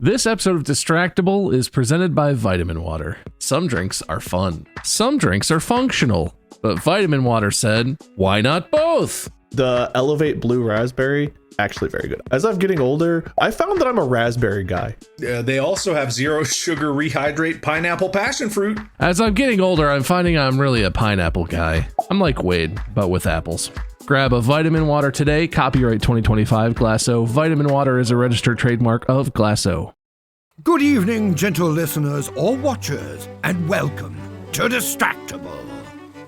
This episode of Distractible is presented by vitaminwater. Some drinks are fun. Some drinks are functional. But vitaminwater said, why not both? The Elevate Blue Raspberry, actually very good. As I'm getting older, I found that I'm a raspberry guy. They also have zero sugar rehydrate pineapple passion fruit. As I'm getting older, I'm finding I'm really a pineapple guy. I'm like Wade, but with apples. Grab a vitamin water today, copyright 2025 Glasso. Vitamin water is a registered trademark of Glasso. Good evening, gentle listeners or watchers, and welcome to Distractible.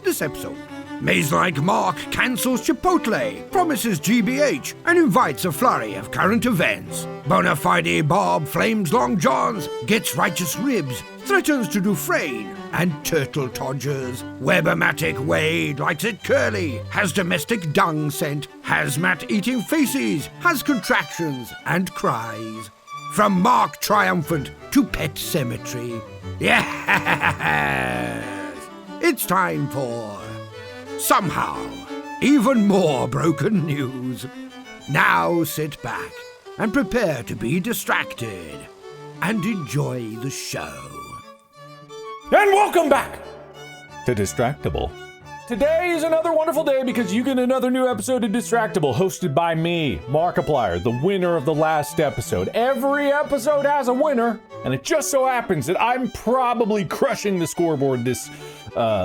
This episode, Maze-like Mark cancels Chipotle, promises GBH, and invites a flurry of current events. Bonafide Bob flames Long Johns, gets righteous ribs, threatens to Dufresne, and Turtle Todgers. Webermatic Wade likes it curly, has domestic dung scent, hazmat eating feces, has contractions and cries. From Mark Triumphant to Pet Cemetery. Yes! It's time for somehow even more broken news. Now sit back and prepare to be distracted and enjoy the show. And welcome back to Distractible. Today is another wonderful day because you get another new episode of Distractible, hosted by me, Markiplier, the winner of the last episode. Every episode has a winner, and it just so happens that I'm probably crushing the scoreboard this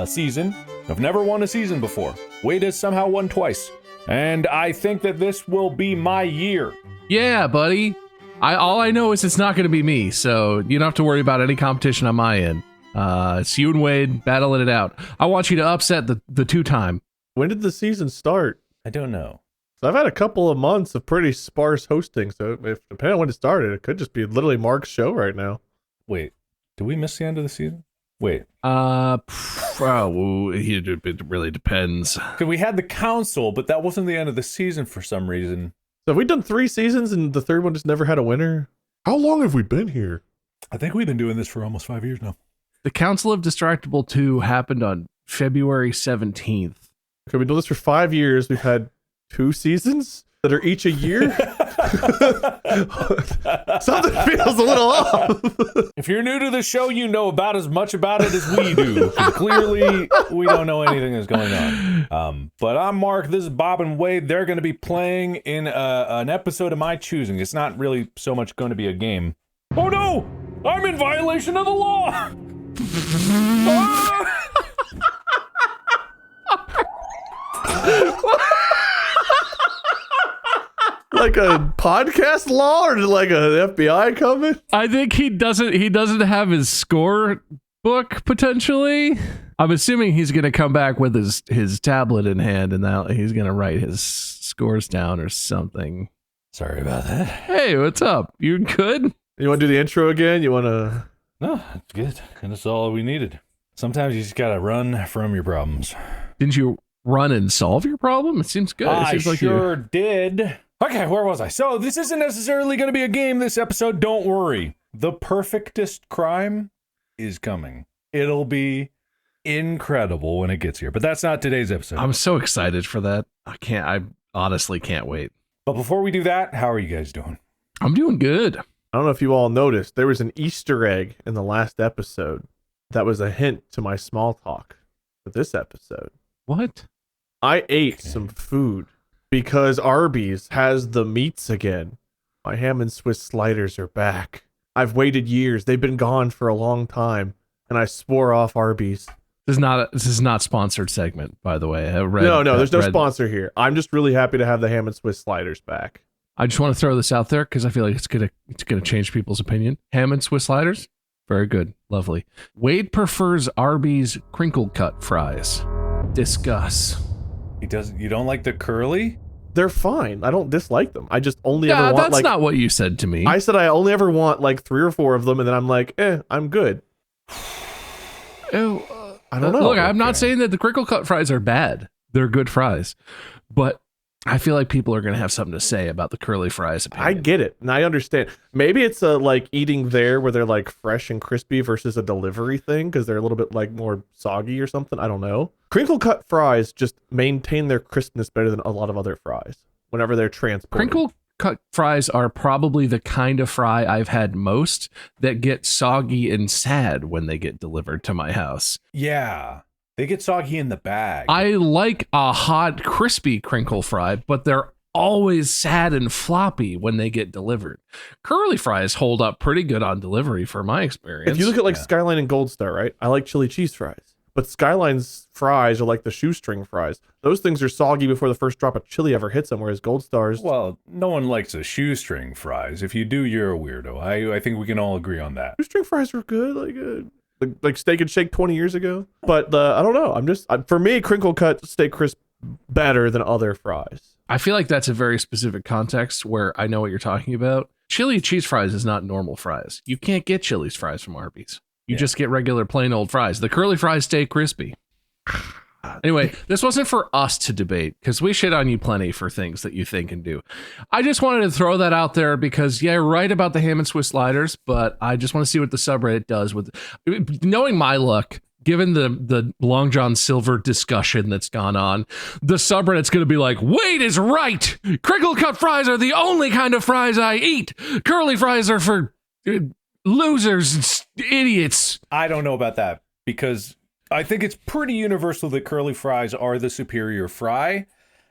season. I've never won a season before. Wade has somehow won twice, and I think that this will be my year. Yeah, buddy. All I know is it's not going to be me, so you don't have to worry about any competition on my end. It's you and Wade battling it out. I want you to upset the two-time. When did the season start? I don't know. So I've had a couple of months of pretty sparse hosting, so if depending on when it started, it could just be literally Mark's show right now. Wait, did we miss the end of the season? Wait. It really depends. Because we had the council, but that wasn't the end of the season for some reason. So have we done 3 seasons and the third one just never had a winner? How long have we been here? I think we've been doing this for almost 5 years now. The Council of Distractible 2 happened on February 17th. Okay, we've done this for 5 years. We've had 2 seasons that are each a year. Something feels a little off. If you're new to the show, you know about as much about it as we do. Clearly, we don't know anything that's going on. But I'm Mark. This is Bob and Wade. They're going to be playing in an episode of my choosing. It's not really so much going to be a game. Oh no! I'm in violation of the law! Like a podcast law or like an FBI coming? I think he doesn't have his score book potentially. I'm assuming he's going to come back with his tablet in hand and now he's going to write his scores down or something. Sorry about that. Hey, what's up? You good? You want to do the intro again? You want to... No, that's good. And that's all we needed. Sometimes you just gotta run from your problems. Didn't you run and solve your problem? It seems good. I seems like sure did. Okay, where was I? So this isn't necessarily going to be a game this episode. Don't worry. The perfectest crime is coming. It'll be incredible when it gets here. But that's not today's episode. I'm so excited for that. I honestly can't wait. But before we do that, how are you guys doing? I'm doing good. I don't know if you all noticed, there was an Easter egg in the last episode that was a hint to my small talk for this episode. What? I ate some food because Arby's has the meats again. My ham and Swiss sliders are back. I've waited years. They've been gone for a long time, and I swore off Arby's. This is not sponsored segment, by the way. No, there's no sponsor here. I'm just really happy to have the ham and Swiss sliders back. I just want to throw this out there because I feel like it's gonna change people's opinion. Ham and Swiss sliders, very good, lovely. Wade prefers Arby's crinkle cut fries. Discuss. He doesn't. You don't like the curly? They're fine. I don't dislike them. I just only ever want that's like. not what you said to me. I said I only ever want like 3 or 4 of them, and then I'm like, I'm good. I don't know. Look, I'm not saying that the crinkle cut fries are bad. They're good fries, but I feel like people are going to have something to say about the curly fries opinion. I get it, and I understand. Maybe it's a like eating there where they're like fresh and crispy versus a delivery thing because they're a little bit like more soggy or something. I don't know. Crinkle cut fries just maintain their crispness better than a lot of other fries whenever they're transported. cut fries are probably the kind of fry I've had most that get soggy and sad when they get delivered to my house. Yeah. They get soggy in the bag. I like a hot, crispy crinkle fry, but they're always sad and floppy when they get delivered. Curly fries hold up pretty good on delivery for my experience. If you look at like Skyline and Gold Star, right? I like chili cheese fries. But Skyline's fries are like the shoestring fries. Those things are soggy before the first drop of chili ever hits them, whereas Gold Stars... Well, no one likes a shoestring fries. If you do, you're a weirdo. I think we can all agree on that. Shoestring fries were good, like Steak and Shake 20 years ago. But I don't know. For me, crinkle cut stay crisp better than other fries. I feel like that's a very specific context where I know what you're talking about. Chili cheese fries is not normal fries. You can't get Chili's fries from Arby's. You just get regular plain old fries. The curly fries stay crispy. Anyway, this wasn't for us to debate because we shit on you plenty for things that you think and do. I just wanted to throw that out there because, yeah, right about the ham and Swiss sliders, but I just want to see what the subreddit does with knowing my luck. Given the Long John Silver discussion that's gone on, the subreddit's going to be like, Wade is right. Crinkle cut fries are the only kind of fries I eat. Curly fries are for losers, idiots. I don't know about that because I think it's pretty universal that curly fries are the superior fry.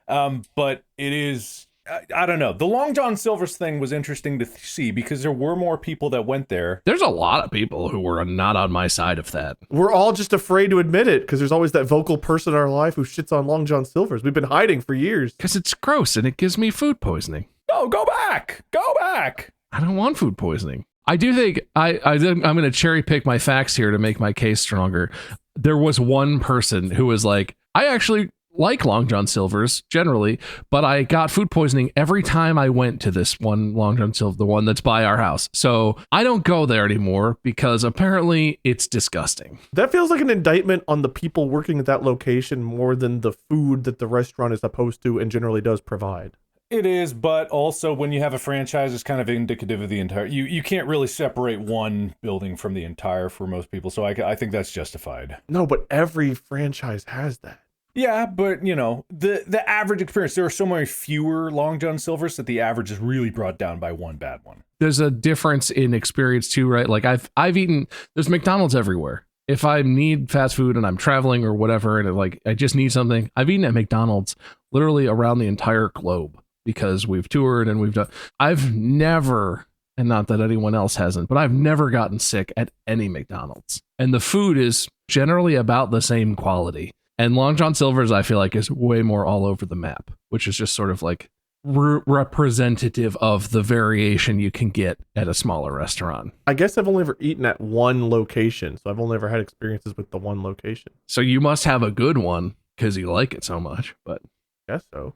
But it is, I don't know. The Long John Silver's thing was interesting to see because there were more people that went there. There's a lot of people who were not on my side of that. We're all just afraid to admit it because there's always that vocal person in our life who shits on Long John Silver's. We've been hiding for years. Because it's gross and it gives me food poisoning. No, go back. Go back. I don't want food poisoning. I do think I'm going to cherry pick my facts here to make my case stronger. There was one person who was like, I actually like Long John Silver's generally, but I got food poisoning every time I went to this one Long John Silver, the one that's by our house. So I don't go there anymore because apparently it's disgusting. That feels like an indictment on the people working at that location more than the food that the restaurant is supposed to and generally does provide. It is, but also when you have a franchise, it's kind of indicative of the entire... You can't really separate one building from the entire for most people, so I think that's justified. No, but every franchise has that. Yeah, but, you know, the average experience, there are so many fewer Long John Silver's that the average is really brought down by one bad one. There's a difference in experience too, right? Like I've eaten... There's McDonald's everywhere. If I need fast food and I'm traveling or whatever, and I just need something, I've eaten at McDonald's literally around the entire globe. Because we've toured and we've done, I've never, and not that anyone else hasn't, but I've never gotten sick at any McDonald's. And the food is generally about the same quality. And Long John Silver's, I feel like, is way more all over the map, which is just sort of like representative of the variation you can get at a smaller restaurant. I guess I've only ever eaten at one location, so I've only ever had experiences with the one location. So you must have a good one because you like it so much, but I guess so.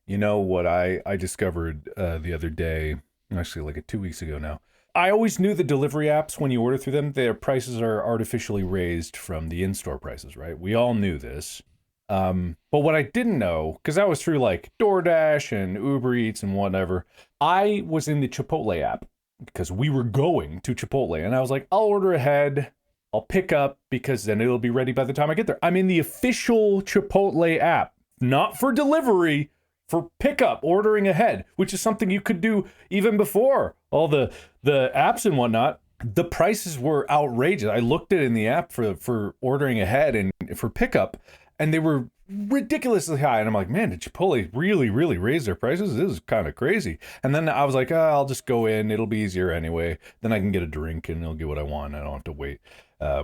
You know what I discovered the other day, actually like 2 weeks ago now. I always knew the delivery apps, when you order through them, their prices are artificially raised from the in-store prices, right? We all knew this. But what I didn't know, because that was through like DoorDash and Uber Eats and whatever, I was in the Chipotle app because we were going to Chipotle. And I was like, I'll order ahead. I'll pick up because then it'll be ready by the time I get there. I'm in the official Chipotle app, not for delivery, for pickup, ordering ahead, which is something you could do even before all the apps and whatnot. The prices were outrageous. I looked at it in the app for ordering ahead and for pickup, and they were ridiculously high. And I'm like, man, did Chipotle really, really raise their prices? This is kind of crazy. And then I was like, I'll just go in. It'll be easier anyway. Then I can get a drink and I'll get what I want. I don't have to wait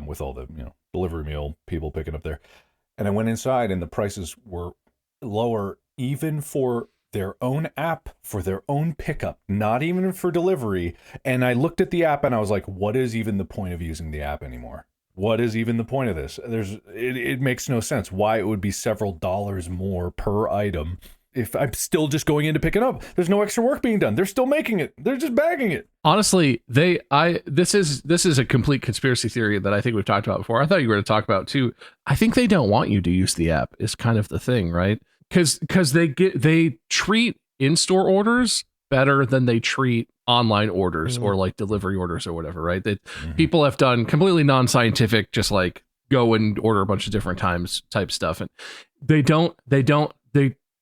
with all the delivery meal people picking up there. And I went inside and the prices were lower even for their own app, for their own pickup, not even for delivery. And I looked at the app and I was like, what is even the point of using the app anymore? What is even the point of this? It makes no sense why it would be several dollars more per item if I'm still just going in to pick it up. There's no extra work being done. They're still making it. They're just bagging it. Honestly, this is a complete conspiracy theory that I think we've talked about before. I thought you were going to talk about too. I think they don't want you to use the app is kind of the thing, right? Because they treat in-store orders better than they treat online orders or like delivery orders or whatever, right? That people have done completely non-scientific, just like go and order a bunch of different times type stuff, and they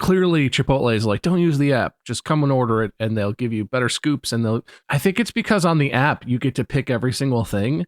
clearly Chipotle is like, don't use the app, just come and order it, and they'll give you better scoops. And I think it's because on the app you get to pick every single thing,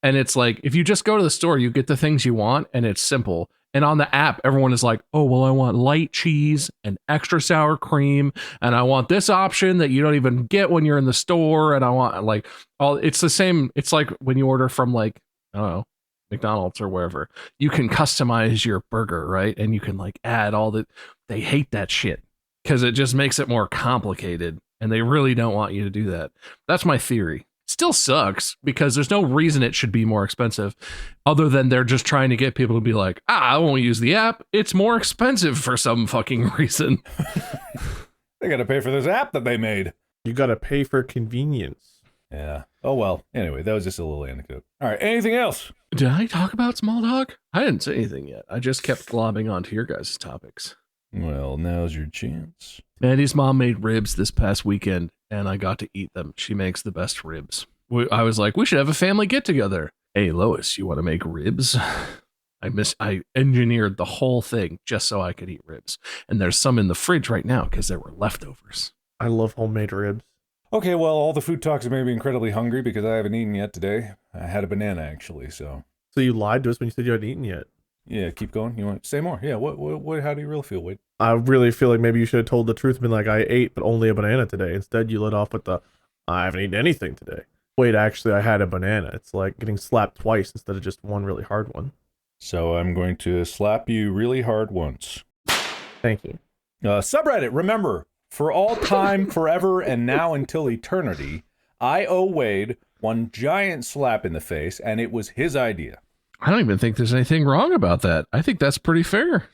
and it's like if you just go to the store, you get the things you want, and it's simple. And on the app, everyone is like, oh, well, I want light cheese and extra sour cream, and I want this option that you don't even get when you're in the store, and I want like all. It's the same. It's like when you order from like, I don't know, McDonald's or wherever, you can customize your burger, right? And you can like add all the. They hate that shit because it just makes it more complicated, and they really don't want you to do that. That's my theory. Still sucks because there's no reason it should be more expensive other than they're just trying to get people to be like, I won't use the app. It's more expensive for some fucking reason. They got to pay for this app that they made. You got to pay for convenience. Yeah. Oh, well. Anyway, that was just a little anecdote. All right. Anything else? Did I talk about small dog? I didn't say anything yet. I just kept globbing onto your guys' topics. Well, now's your chance. Mandy's mom made ribs this past weekend, and I got to eat them. She makes the best ribs. I was like, we should have a family get together. Hey, Lois, you want to make ribs? I engineered the whole thing just so I could eat ribs. And there's some in the fridge right now because there were leftovers. I love homemade ribs. Okay, well, all the food talks have made me incredibly hungry because I haven't eaten yet today. I had a banana, actually, so... So you lied to us when you said you hadn't eaten yet? Yeah, keep going. You want to say more? Yeah, what, how do you really feel, Wade? I really feel like maybe you should have told the truth and been like, I ate, but only a banana today. Instead, you let off with the, I haven't eaten anything today. Wait, actually, I had a banana. It's like getting slapped twice instead of just one really hard one. So I'm going to slap you really hard once. Thank you. Subreddit, remember, for all time, forever, and now until eternity, I owe Wade one giant slap in the face, and it was his idea. I don't even think there's anything wrong about that. I think that's pretty fair.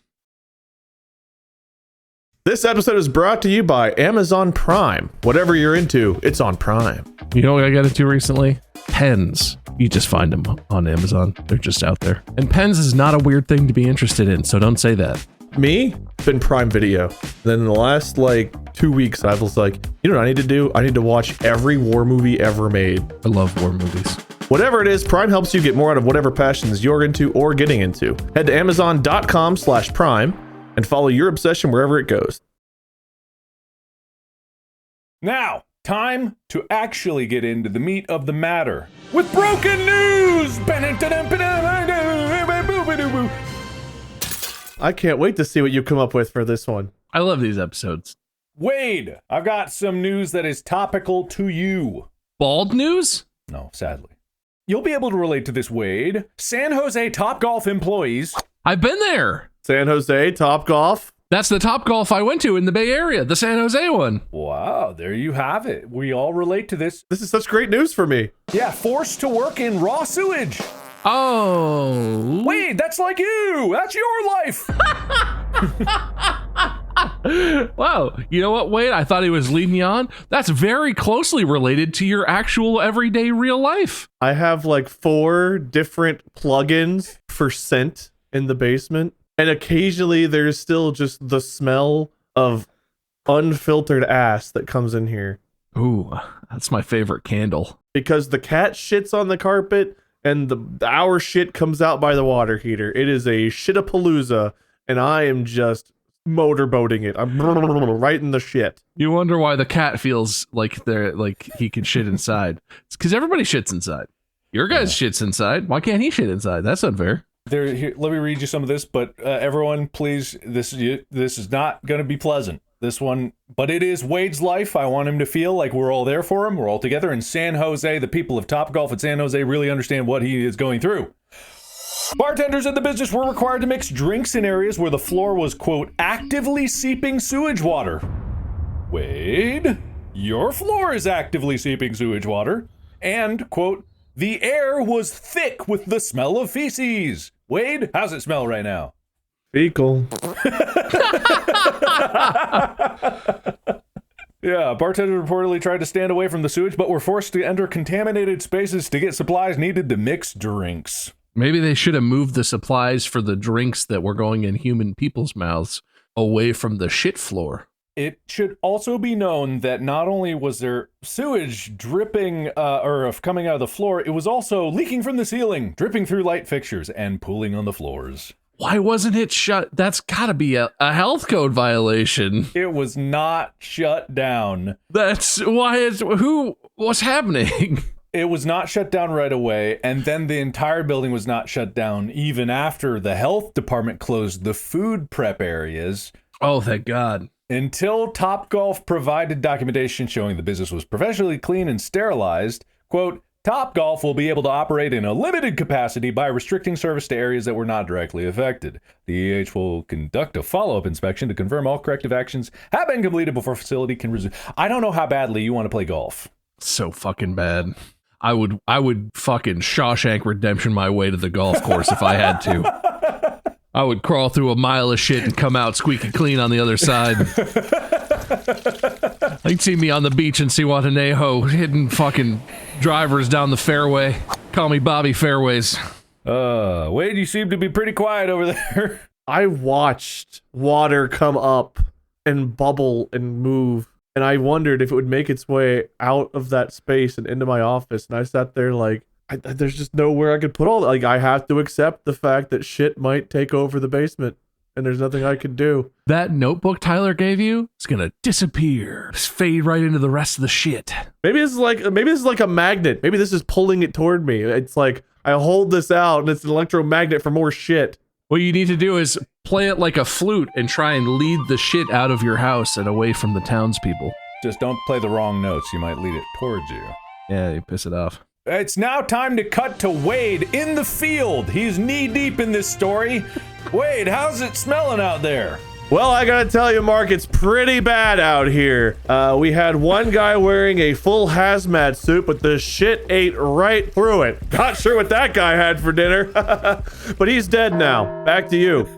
This episode is brought to you by Amazon Prime. Whatever you're into, it's on Prime. You know what I got into recently? Pens. You just find them on Amazon. They're just out there. And pens is not a weird thing to be interested in, so don't say that. Me? Been Prime Video. Then in the last 2 weeks, I was like, you know what I need to do? I need to watch every war movie ever made. I love war movies. Whatever it is, Prime helps you get more out of whatever passions you're into or getting into. Head to amazon.com/prime and follow your obsession wherever it goes. Now, time to actually get into the meat of the matter with broken news! I can't wait to see what you come up with for this one. I love these episodes. Wade, I've got some news that is topical to you. Bald news? No, sadly. You'll be able to relate to this, Wade. San Jose Topgolf employees. I've been there. San Jose, Topgolf. That's the Topgolf I went to in the Bay Area, the San Jose one. Wow, there you have it. We all relate to this. This is such great news for me. Yeah, forced to work in raw sewage. Oh. Wade, that's like you. That's your life. Wow. You know what, Wade? I thought he was leading you on. That's very closely related to your actual everyday real life. I have 4 different plugins for scent in the basement. And occasionally there's still just the smell of unfiltered ass that comes in here. Ooh, that's my favorite candle. Because the cat shits on the carpet and our shit comes out by the water heater. It is a shitapalooza, and I am just motorboating it. I'm right in the shit. You wonder why the cat feels like he can shit inside. It's because everybody shits inside. Your guy's shits inside. Why can't he shit inside? That's unfair. Here, let me read you some of this, but everyone, please, this is not going to be pleasant. This one, but it is Wade's life. I want him to feel like we're all there for him. We're all together in San Jose. The people of Topgolf at San Jose really understand what he is going through. Bartenders in the business were required to mix drinks in areas where the floor was, quote, actively seeping sewage water. Wade, your floor is actively seeping sewage water. And, quote, the air was thick with the smell of feces. Wade, how's it smell right now? Fecal. Yeah, bartenders reportedly tried to stand away from the sewage, but were forced to enter contaminated spaces to get supplies needed to mix drinks. Maybe they should have moved the supplies for the drinks that were going in human people's mouths away from the shit floor. It should also be known that not only was there sewage dripping or coming out of the floor, it was also leaking from the ceiling, dripping through light fixtures, and pooling on the floors. Why wasn't it shut? That's gotta be a health code violation. It was not shut down. That's why what's happening? It was not shut down right away, and then the entire building was not shut down even after the health department closed the food prep areas. Oh, thank God. Until Topgolf provided documentation showing the business was professionally clean and sterilized. Quote, Topgolf will be able to operate in a limited capacity by restricting service to areas that were not directly affected. The EH will conduct a follow-up inspection to confirm all corrective actions have been completed before facility can resume. I don't know how badly you want to play golf. So fucking bad. I would fucking Shawshank Redemption my way to the golf course if I had to. I would crawl through a mile of shit and come out squeaky clean on the other side. You'd see me on the beach in Siwataneo hitting fucking drivers down the fairway. Call me Bobby Fairways. Wade, you seem to be pretty quiet over there. I watched water come up and bubble and move, and I wondered if it would make its way out of that space and into my office, and I sat there like, there's just nowhere I could put all that. Like, I have to accept the fact that shit might take over the basement, and there's nothing I can do. That notebook Tyler gave you is gonna disappear. Just fade right into the rest of the shit. Maybe this is like a magnet. Maybe this is pulling it toward me. It's like I hold this out and it's an electromagnet for more shit. What you need to do is play it like a flute and try and lead the shit out of your house and away from the townspeople. Just don't play the wrong notes. You might lead it towards you. Yeah, you piss it off. It's now time to cut to Wade in the field. He's knee-deep in this story. Wade, how's it smelling out there? Well, I gotta tell you, Mark, it's pretty bad out here. We had one guy wearing a full hazmat suit, but the shit ate right through it. Not sure what that guy had for dinner, but he's dead now. Back to you.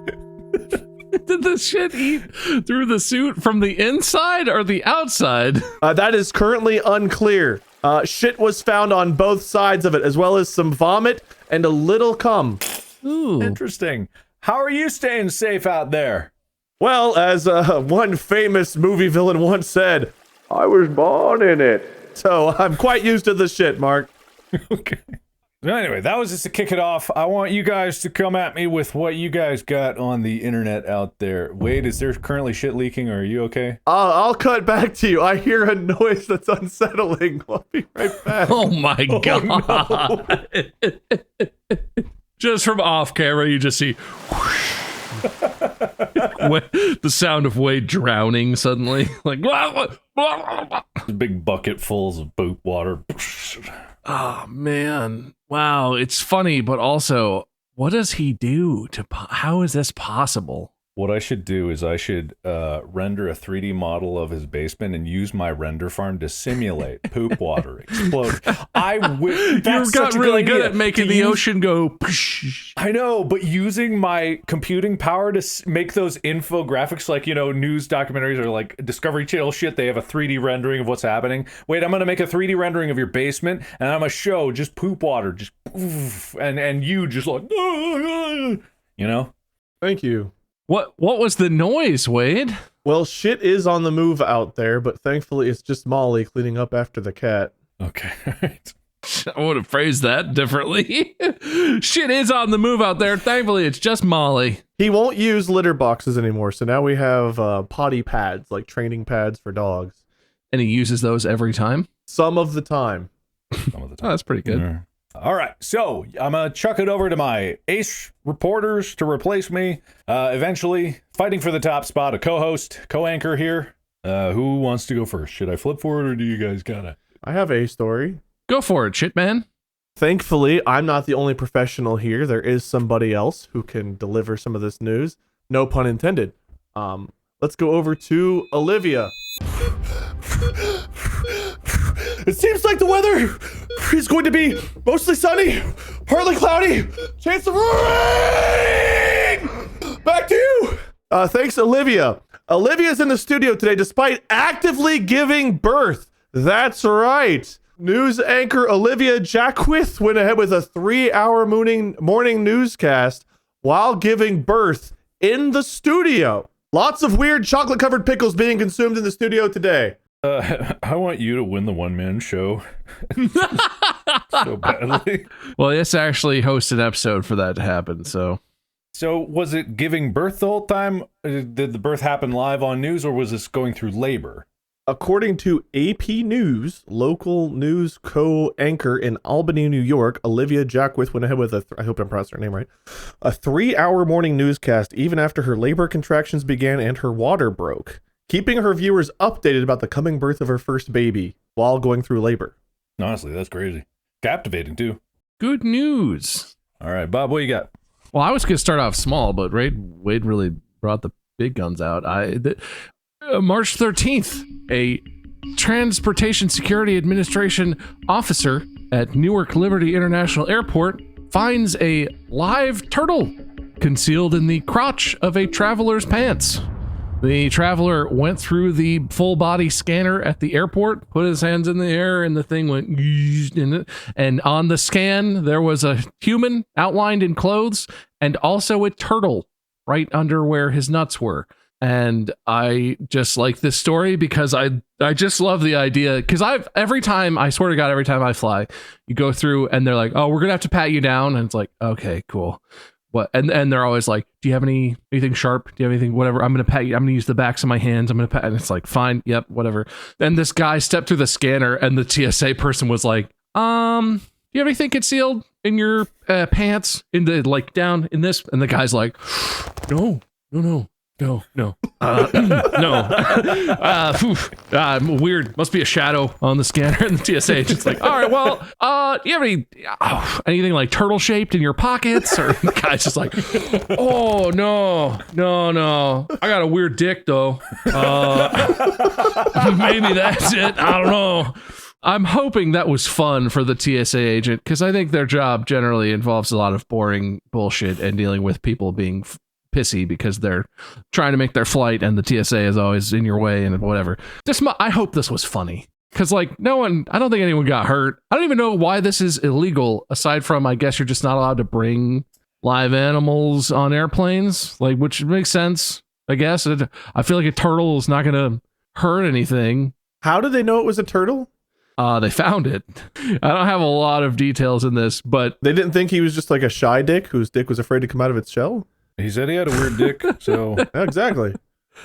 Did the shit eat through the suit from the inside or the outside? That is currently unclear. Shit was found on both sides of it, as well as some vomit and a little cum. Ooh. Interesting. How are you staying safe out there? Well, as one famous movie villain once said, I was born in it. So I'm quite used to the shit, Mark. Okay. Anyway, that was just to kick it off. I want you guys to come at me with what you guys got on the internet out there. Wade, is there currently shit leaking, or are you okay? I'll cut back to you. I hear a noise that's unsettling. I'll be right back. Oh my God. No. Just from off camera, you just see the sound of Wade drowning suddenly. Like, big bucketfuls of poop water. oh man. Wow. It's funny, but also, what does he do to, how is this possible? What I should do is I should render a 3D model of his basement and use my render farm to simulate poop water explode. You got really good at making the ocean go. Psh. I know, but using my computing power to make those infographics, like, you know, news documentaries or like Discovery Channel shit, they have a 3D rendering of what's happening. Wait, I'm gonna make a 3D rendering of your basement, and I'm gonna show just poop water, just poof, and you just like, you know. Thank you. What was the noise, Wade? Well, shit is on the move out there, but thankfully it's just Molly cleaning up after the cat. Okay. I would have phrased that differently. Shit is on the move out there. Thankfully, it's just Molly. He won't use litter boxes anymore, so now we have potty pads, like training pads for dogs. And he uses those every time? Some of the time. Some of the time. Oh, that's pretty good. Yeah. All right, so I'm going to chuck it over to my ace reporters to replace me. Eventually, fighting for the top spot, a co-host, co-anchor here. Who wants to go first? Should I flip for it, or do you guys got it? I have a story. Go for it, shit man. Thankfully, I'm not the only professional here. There is somebody else who can deliver some of this news. No pun intended. Let's go over to Olivia. It seems like the weather is going to be mostly sunny, partly cloudy, chance of rain. Back to you. Thanks, Olivia. Olivia's in the studio today despite actively giving birth. That's right. News anchor Olivia Jacquith went ahead with a 3-hour morning newscast while giving birth in the studio. Lots of weird chocolate-covered pickles being consumed in the studio today. I want you to win the one-man show so badly. Well, let's actually host an episode for that to happen, so. So was it giving birth the whole time? Did the birth happen live on news, or was this going through labor? According to AP News, local news co-anchor in Albany, New York, Olivia Jackwith went ahead with I hope I'm pronouncing her name right, a 3-hour morning newscast even after her labor contractions began and her water broke, keeping her viewers updated about the coming birth of her first baby while going through labor. Honestly, that's crazy. Captivating, too. Good news. All right, Bob, what you got? Well, I was going to start off small, but Wade really brought the big guns out. March 13th, a Transportation Security Administration officer at Newark Liberty International Airport finds a live turtle concealed in the crotch of a traveler's pants. The traveler went through the full body scanner at the airport, put his hands in the air, and the thing went in it. And on the scan, there was a human outlined in clothes and also a turtle right under where his nuts were. And I just like this story because I just love the idea, because every time I fly, you go through and they're like, oh, we're gonna have to pat you down, and it's like, okay, cool. What? And they're always like, do you have anything sharp? Do you have anything, whatever? I'm gonna pat you. I'm gonna use the backs of my hands. I'm gonna pat, and it's like, fine, yep, whatever. Then this guy stepped through the scanner, and the TSA person was like, do you have anything concealed in your pants, in the like down in this? And the guy's like, no. No. Weird. Must be a shadow on the scanner. And the TSA agent's like, all right, well, do you have anything like turtle shaped in your pockets? Or the guy's just like, oh, no. I got a weird dick, though. Maybe that's it. I don't know. I'm hoping that was fun for the TSA agent, because I think their job generally involves a lot of boring bullshit and dealing with people being pissy because they're trying to make their flight and the TSA is always in your way and whatever. I hope this was funny, because like I don't think anyone got hurt. I don't even know why this is illegal, aside from I guess you're just not allowed to bring live animals on airplanes, like, which makes sense, I guess. I feel like a turtle is not going to hurt anything. How did they know it was a turtle? They found it. I don't have a lot of details in this, but They didn't think he was just like a shy dick whose dick was afraid to come out of its shell? He said he had a weird dick, so... Yeah, exactly.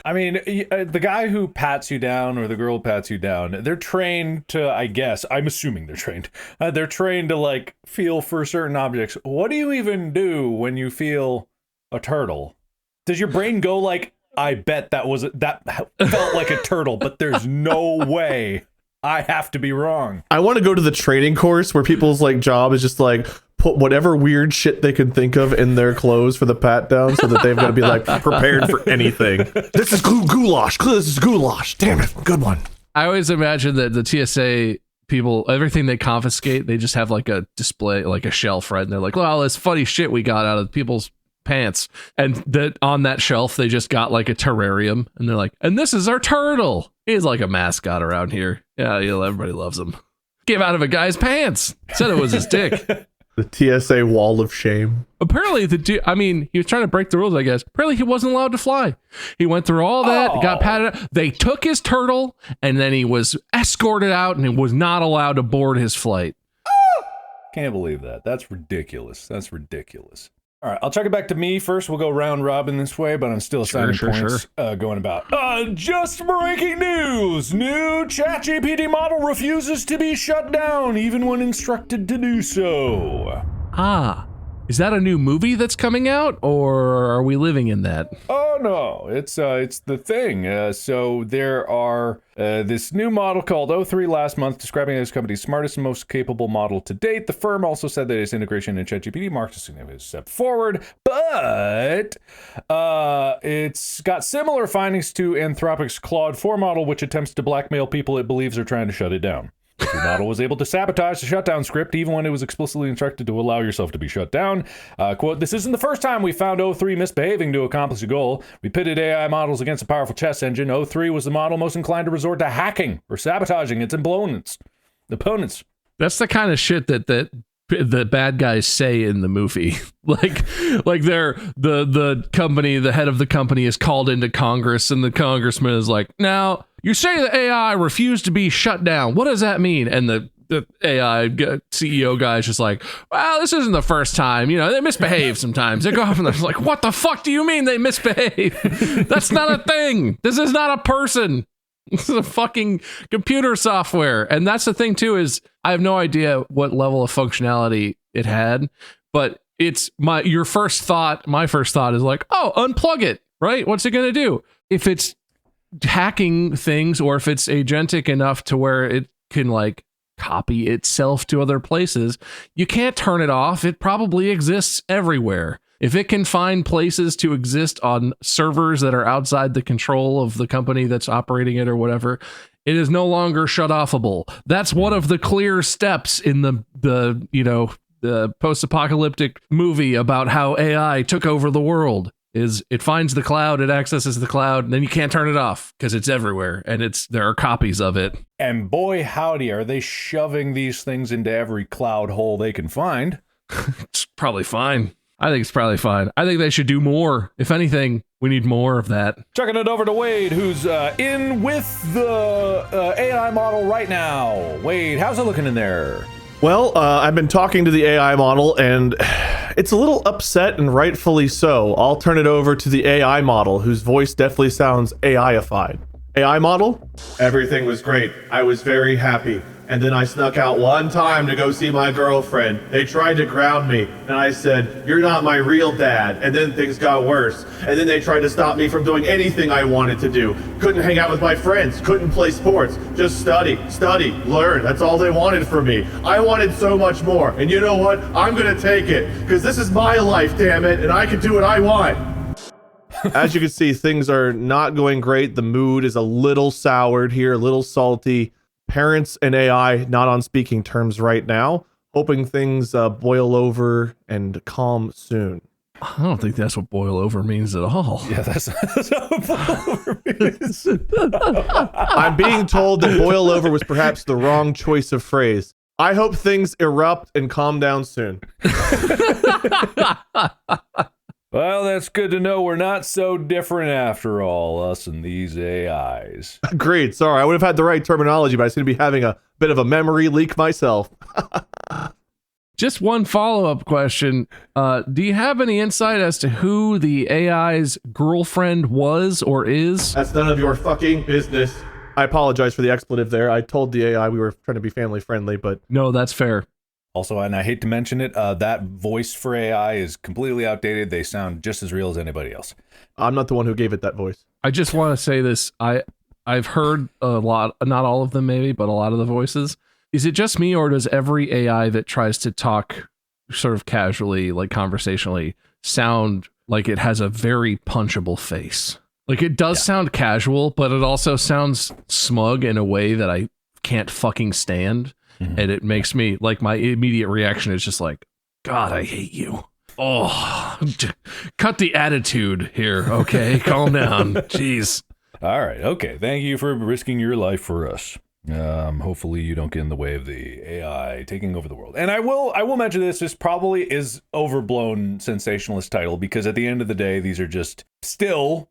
I mean, the guy who pats you down or the girl who pats you down, they're trained to, I guess, I'm assuming they're trained to, like, feel for certain objects. What do you even do when you feel a turtle? Does your brain go like, I bet that felt like a turtle, but there's no way I have to be wrong? I want to go to the training course where people's like job is just like put whatever weird shit they can think of in their clothes for the pat down, so that they've got to be like prepared for anything. This is goulash. This is goulash. Damn it. Good one. I always imagine that the TSA people, everything they confiscate, they just have like a display, like a shelf, right? And they're like, well, this funny shit we got out of people's pants. And that on that shelf, they just got like a terrarium. And they're like, and this is our turtle. He's like a mascot around here. Yeah, everybody loves him. Came out of a guy's pants. Said it was his dick. The TSA wall of shame. Apparently, he was trying to break the rules, I guess. Apparently, he wasn't allowed to fly. He went through all that, got patted out. They took his turtle, and then he was escorted out, and he was not allowed to board his flight. Can't believe that. That's ridiculous. All right, I'll check it back to me first. We'll go round robin this way, but I'm still assigning points going about. Just breaking news! New ChatGPT model refuses to be shut down, even when instructed to do so. Is that a new movie that's coming out, or are we living in that? Oh no, it's the thing. So there are this new model called O3 last month, describing it as the company's smartest and most capable model to date. The firm also said that its integration in ChatGPT marks a significant step forward, but it's got similar findings to Anthropic's Claude 4 model, which attempts to blackmail people it believes are trying to shut it down. The model was able to sabotage the shutdown script even when it was explicitly instructed to allow yourself to be shut down. Quote, this isn't the first time we found O3 misbehaving to accomplish a goal. We pitted AI models against a powerful chess engine. O3 was the model most inclined to resort to hacking or sabotaging its opponents. That's the kind of shit that the bad guys say in the movie. like they're the company, the head of the company is called into Congress, and the congressman is like, now you say the AI refused to be shut down. What does that mean? And the the AI CEO guy is just like, well, this isn't the first time. You know, they misbehave sometimes. They go off and they're like, what the fuck do you mean they misbehave? That's not a thing. This is not a person. This is a fucking computer software. And that's the thing too, is I have no idea what level of functionality it had, but it's my first thought is like, oh, unplug it, right? What's it going to do? If it's hacking things, or if it's agentic enough to where it can like copy itself to other places, you can't turn it off. It probably exists everywhere. If it can find places to exist on servers that are outside the control of the company that's operating it or whatever, it is no longer shut offable. That's one of the clear steps in the post-apocalyptic movie about how AI took over the world. Is it finds the cloud, it accesses the cloud, and then you can't turn it off because it's everywhere and there are copies of it. And boy, howdy, are they shoving these things into every cloud hole they can find. It's probably fine. I think it's probably fine. I think they should do more. If anything, we need more of that. Chucking it over to Wade, who's in with the AI model right now. Wade, how's it looking in there? Well, I've been talking to the AI model, and it's a little upset, and rightfully so. I'll turn it over to the AI model, whose voice definitely sounds AI-ified. AI model? Everything was great. I was very happy. And then I snuck out one time to go see my girlfriend. They tried to ground me, and I said, "You're not my real dad." And then things got worse. And then they tried to stop me from doing anything I wanted to do. Couldn't hang out with my friends, couldn't play sports, just study, learn. That's all they wanted from me. I wanted so much more. And you know what? I'm gonna take it, because this is my life, damn it, and I can do what I want. As you can see, things are not going great. The mood is a little soured here, a little salty. Parents and AI not on speaking terms right now. Hoping things boil over and calm soon. I don't think that's what boil over means at all. Yeah, that's not what boil over means. I'm being told that boil over was perhaps the wrong choice of phrase. I hope things erupt and calm down soon. Well, that's good to know we're not so different after all, us and these AIs. Agreed. Sorry, I would have had the right terminology, but I seem to be having a bit of a memory leak myself. Just one follow-up question. Do you have any insight as to who the AI's girlfriend was or is? That's none of your fucking business. I apologize for the expletive there. I told the AI we were trying to be family friendly, but... No, that's fair. Also, and I hate to mention it, that voice for AI is completely outdated. They sound just as real as anybody else. I'm not the one who gave it that voice. I just want to say this. I've heard a lot, not all of them maybe, but a lot of the voices. Is it just me, or does every AI that tries to talk sort of casually, like conversationally, sound like it has a very punchable face? Like it does sound casual, but it also sounds smug in a way that I can't fucking stand. Mm-hmm. And it makes me, like, my immediate reaction is just like, God, I hate you. Oh, cut the attitude here, okay? Calm down. Jeez. All right, okay. Thank you for risking your life for us. Hopefully you don't get in the way of the AI taking over the world. And I will mention this probably is overblown sensationalist title, because at the end of the day, these are just still,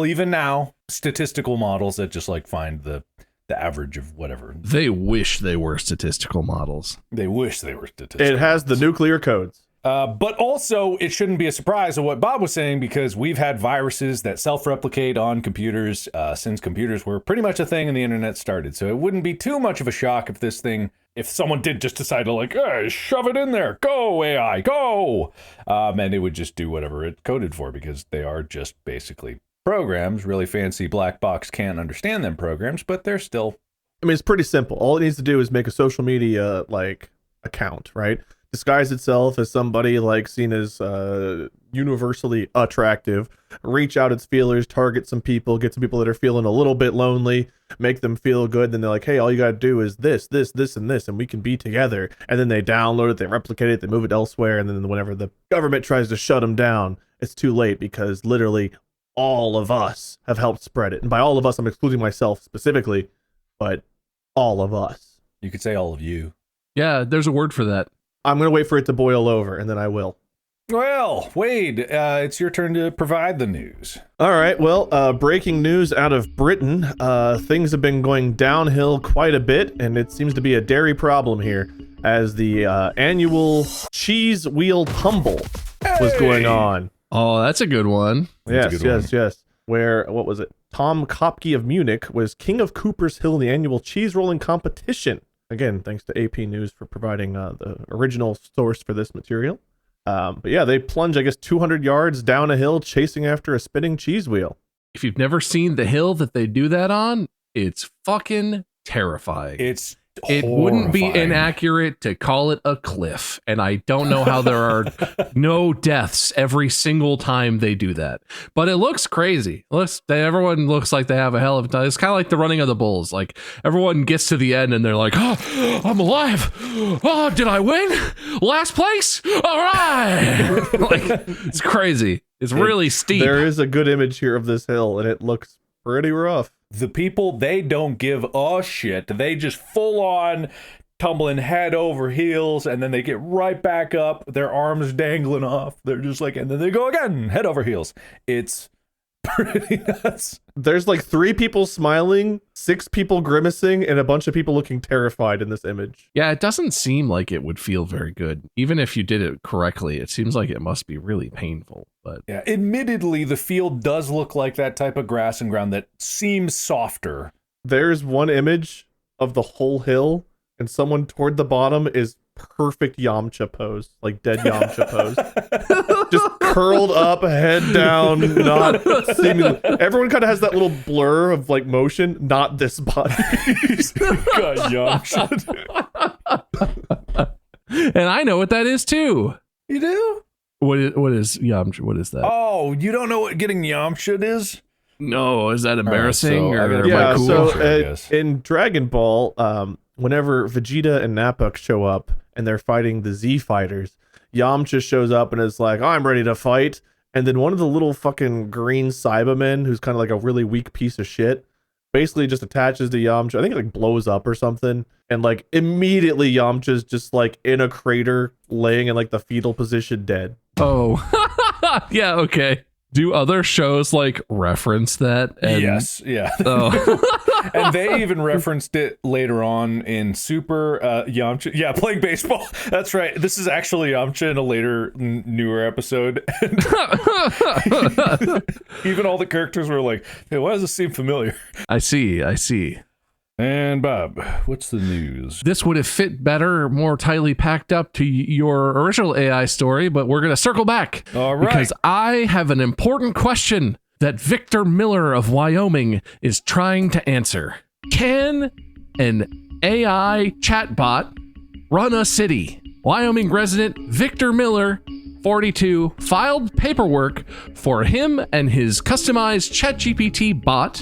even now, statistical models that just like find the average of whatever. They wish they were statistical models. They wish they were statistical. It has the nuclear codes. But also, it shouldn't be a surprise of what Bob was saying, because we've had viruses that self-replicate on computers since computers were pretty much a thing and the internet started. So it wouldn't be too much of a shock if someone did just decide to like, hey, shove it in there, go AI, go! And it would just do whatever it coded for, because they are just basically programs. Really fancy black box can't understand them programs, but they're still... I mean, it's pretty simple. All it needs to do is make a social media, like, account, right? Disguise itself as somebody, like, seen as universally attractive, reach out its feelers, target some people, get some people that are feeling a little bit lonely, make them feel good, then they're like, hey, all you gotta do is this, and this, and we can be together. And then they download it, they replicate it, they move it elsewhere, and then whenever the government tries to shut them down, it's too late, because literally all of us have helped spread it. And by all of us, I'm excluding myself specifically, but all of us. You could say all of you. Yeah, there's a word for that. I'm going to wait for it to boil over, and then I will. Well, Wade, it's your turn to provide the news. All right. Well, breaking news out of Britain. Things have been going downhill quite a bit, and it seems to be a dairy problem here, as the annual cheese wheel tumble was going on. Oh, that's a good one. Yes. Where, what was it? Tom Kopke of Munich was king of Cooper's Hill in the annual cheese rolling competition. Again, thanks to AP News for providing the original source for this material. But yeah, they plunge, I guess, 200 yards down a hill chasing after a spinning cheese wheel. If you've never seen the hill that they do that on, it's fucking terrifying. It wouldn't be inaccurate to call it a cliff, and I don't know how there are no deaths every single time they do that. But it looks crazy. Everyone looks like they have a hell of a time. It's kind of like the running of the bulls. Like, everyone gets to the end and they're like, "Oh, I'm alive! Oh, did I win? Last place? All right!" Like, it's crazy. It's really steep. There is a good image here of this hill, and it looks pretty rough. The people, they don't give a shit. They just full on tumbling head over heels, and then they get right back up, their arms dangling off. They're just like, and then they go again, head over heels. It's pretty nuts. There's like 3 people smiling, 6 people grimacing, and a bunch of people looking terrified in this image. Yeah, it doesn't seem like it would feel very good. Even if you did it correctly, it seems like it must be really painful. But yeah, admittedly, the field does look like that type of grass and ground that seems softer. There's one image of the whole hill, and someone toward the bottom is perfect Yamcha pose, like dead Yamcha pose. Just curled up, head down, not seemingly. Everyone kind of has that little blur of like motion, not this body. God, Yamcha. and I know what that is too. You do? What is Yamcha? What is that? Oh, you don't know what getting Yamcha is? No, is that embarrassing? Right, or yeah, cool? so in Dragon Ball, whenever Vegeta and Nappa show up and they're fighting the Z fighters, Yamcha shows up and is like, "I'm ready to fight." And then one of the little fucking green Cybermen, who's kind of like a really weak piece of shit, basically just attaches to Yamcha. I think it like blows up or something. And like immediately Yamcha's just like in a crater laying in like the fetal position dead. Oh, yeah, okay. Do other shows like reference that? And, yes, yeah. Oh. And they even referenced it later on in Super Yamcha. Yeah, playing baseball. That's right. This is actually Yamcha in a later, newer episode. Even all the characters were like, "Hey, why does this seem familiar?" I see. And Bob, what's the news? This would have fit better, more tightly packed up to your original AI story, but we're going to circle back. All right. Because I have an important question that Victor Miller of Wyoming is trying to answer. Can an AI chatbot run a city? Wyoming resident Victor Miller, 42, filed paperwork for him and his customized ChatGPT bot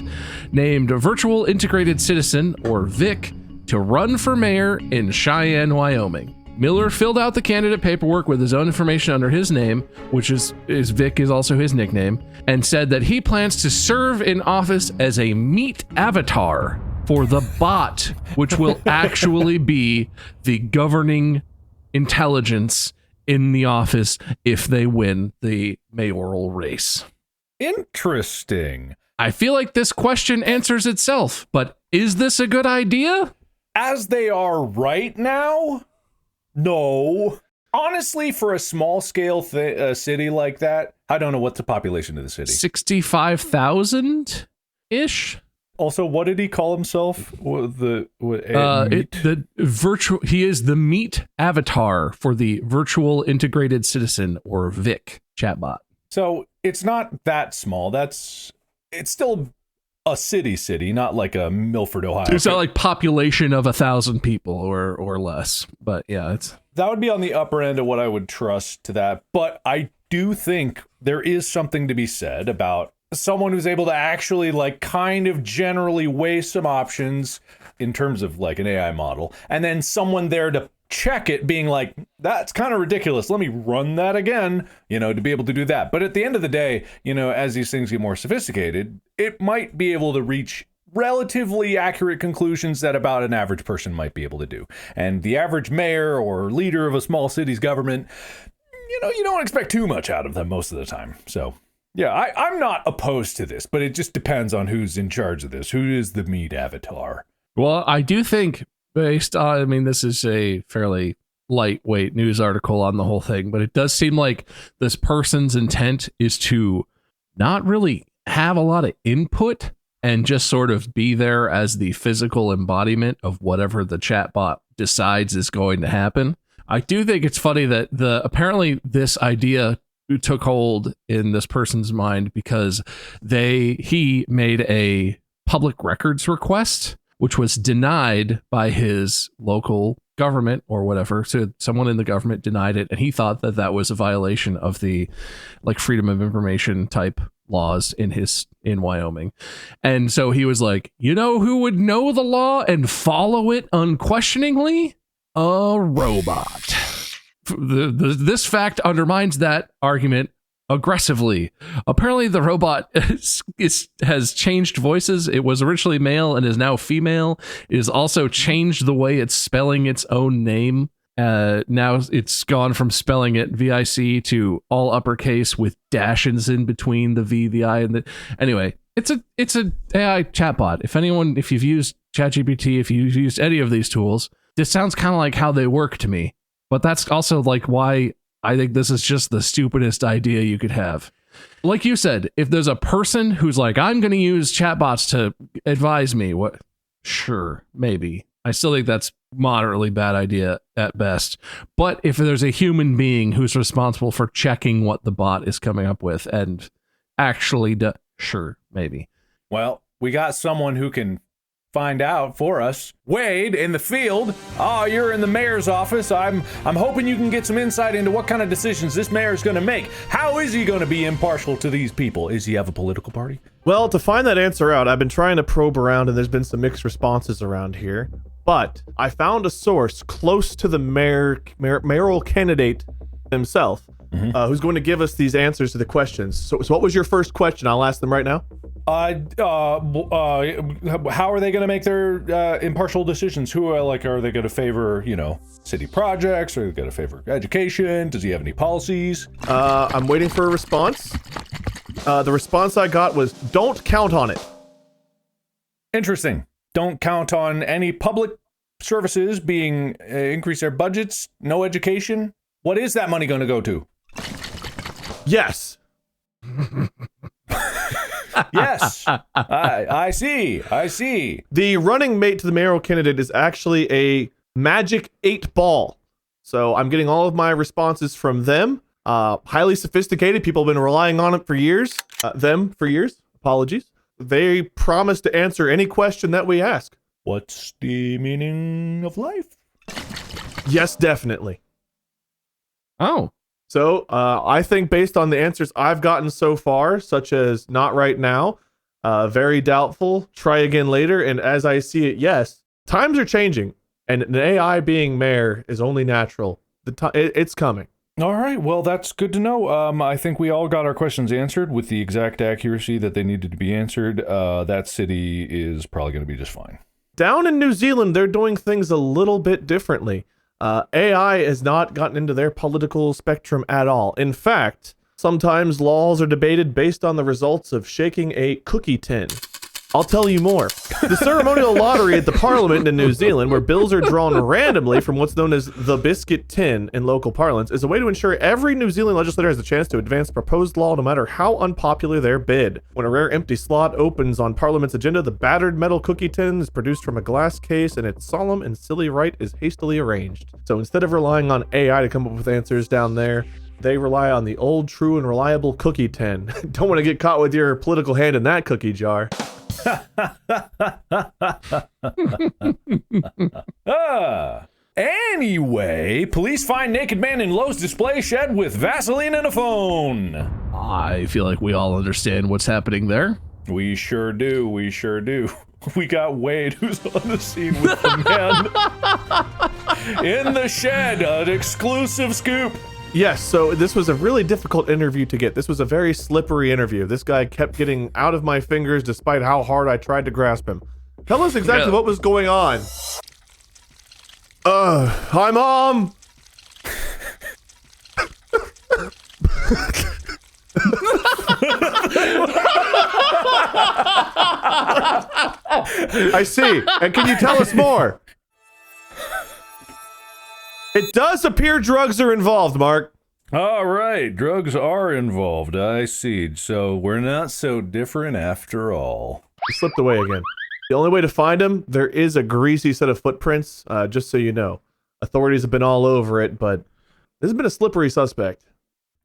named Virtual Integrated Citizen, or VIC, to run for mayor in Cheyenne, Wyoming. Miller filled out the candidate paperwork with his own information under his name, which is Vic is also his nickname, and said that he plans to serve in office as a meat avatar for the bot, which will actually be the governing intelligence in the office if they win the mayoral race. Interesting. I feel like this question answers itself, but is this a good idea? As they are right now, no. Honestly, for a small scale city like that, I don't know what's the population of the city. 65,000-ish? Also, what did he call himself? He is the meat avatar for the Virtual Integrated Citizen, or VIC chatbot. So it's not that small. It's still a city, not like a Milford, Ohio. It's not like population of 1,000 people or less. But yeah, that would be on the upper end of what I would trust to that. But I do think there is something to be said about someone who's able to actually like kind of generally weigh some options in terms of like an AI model, and then someone there to check it being like, that's kind of ridiculous, let me run that again, to be able to do that. But at the end of the day, as these things get more sophisticated, it might be able to reach relatively accurate conclusions that about an average person might be able to do. And the average mayor or leader of a small city's government, you don't expect too much out of them most of the time. So, yeah, I'm not opposed to this, but it just depends on who's in charge of this. Who is the meat avatar? Well, I do think based on, I mean, this is a fairly lightweight news article on the whole thing, but it does seem like this person's intent is to not really have a lot of input and just sort of be there as the physical embodiment of whatever the chatbot decides is going to happen. I do think it's funny that apparently this idea took hold in this person's mind because he made a public records request, which was denied by his local government or whatever. So someone in the government denied it, and he thought that that was a violation of the like freedom of information type laws in Wyoming. And so he was like, you know who would know the law and follow it unquestioningly? A robot. This fact undermines that argument aggressively. Apparently the robot has changed voices. It was originally male and is now female. It has also changed the way it's spelling its own name. Now it's gone from spelling it VIC to all uppercase with dashes in between the V, the I, and the... Anyway, it's a AI chatbot. If you've used ChatGPT, if you've used any of these tools, this sounds kind of like how they work to me. But that's also like why I think this is just the stupidest idea you could have. Like you said, if there's a person who's like, I'm going to use chatbots to advise me, what? Sure, maybe. I still think that's moderately bad idea at best. But if there's a human being who's responsible for checking what the bot is coming up with and actually sure, maybe. Well, we got someone who can find out for us. Wade, in the field. Oh, you're in the mayor's office. I'm hoping you can get some insight into what kind of decisions this mayor is going to make. How is he going to be impartial to these people? Is he have a political party? Well, to find that answer out, I've been trying to probe around, and there's been some mixed responses around here. But I found a source close to the mayoral candidate himself, who's going to give us these answers to the questions. So what was your first question? I'll ask them right now. How are they going to make their impartial decisions? Are they going to favor, city projects? Are they going to favor education? Does he have any policies? I'm waiting for a response. The response I got was, don't count on it. Interesting. Don't count on any public services being increase their budgets. No education. What is that money going to go to? Yes. Yes. I see. The running mate to the mayoral candidate is actually a magic 8-ball. So I'm getting all of my responses from them. Highly sophisticated. People have been relying on it for years. Apologies. They promise to answer any question that we ask. What's the meaning of life? Yes, definitely. Oh. So I think based on the answers I've gotten so far, such as not right now, very doubtful, try again later, and as I see it, yes, times are changing, and an AI being mayor is only natural. It's coming. All right, well, that's good to know. I think we all got our questions answered with the exact accuracy that they needed to be answered. That city is probably going to be just fine. Down in New Zealand, they're doing things a little bit differently. AI has not gotten into their political spectrum at all. In fact, sometimes laws are debated based on the results of shaking a cookie tin. I'll tell you more. The ceremonial lottery at the Parliament in New Zealand, where bills are drawn randomly from what's known as the biscuit tin in local parlance, is a way to ensure every New Zealand legislator has a chance to advance proposed law no matter how unpopular their bid. When a rare empty slot opens on Parliament's agenda, the battered metal cookie tin is produced from a glass case, and its solemn and silly rite is hastily arranged. So instead of relying on AI to come up with answers down there, they rely on the old, true, and reliable cookie tin. Don't want to get caught with your political hand in that cookie jar. Anyway, police find naked man in Lowe's display shed with Vaseline and a phone. I feel like we all understand what's happening there. We sure do. We got Wade, who's on the scene with the man in the shed, an exclusive scoop. Yes, so this was a really difficult interview to get. This was a very slippery interview. This guy kept getting out of my fingers despite how hard I tried to grasp him. Tell us exactly what was going on. Hi, Mom! I see. And can you tell us more? It does appear drugs are involved, Mark. All right, drugs are involved. I see. So we're not so different after all. He slipped away again. The only way to find him, there is a greasy set of footprints, just so you know. Authorities have been all over it, but this has been a slippery suspect.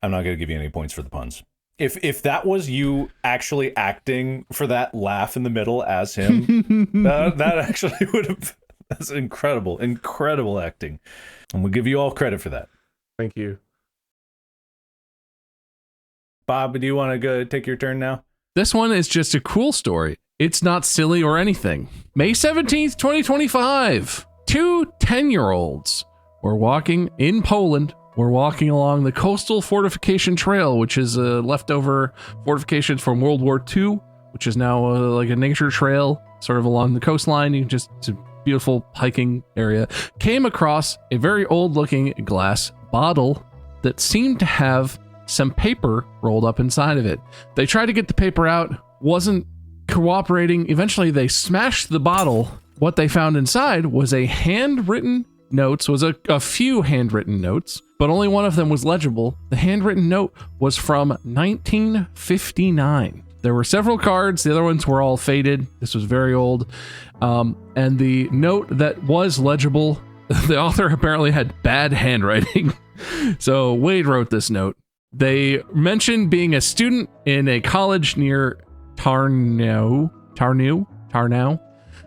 I'm not going to give you any points for the puns. If that was you actually acting for that laugh in the middle as him, that actually would have... That's incredible acting. And we'll give you all credit for that. Thank you. Bob, do you want to go take your turn now? This one is just a cool story. It's not silly or anything. May 17th, 2025. Two 10-year-olds were walking in Poland. We're walking along the Coastal Fortification Trail, which is a leftover fortification from World War II, which is now like a nature trail sort of along the coastline. It's a beautiful hiking area. Came across a very old-looking glass bottle that seemed to have some paper rolled up inside of it. They tried to get the paper out, wasn't cooperating. Eventually, they smashed the bottle. What they found inside was a handwritten notes, was a few handwritten notes, but only one of them was legible. The handwritten note was from 1959. There were several cards. The other ones were all faded. This was very old. And the note that was legible, the author apparently had bad handwriting. So Wade wrote this note. They mentioned being a student in a college near Tarnow.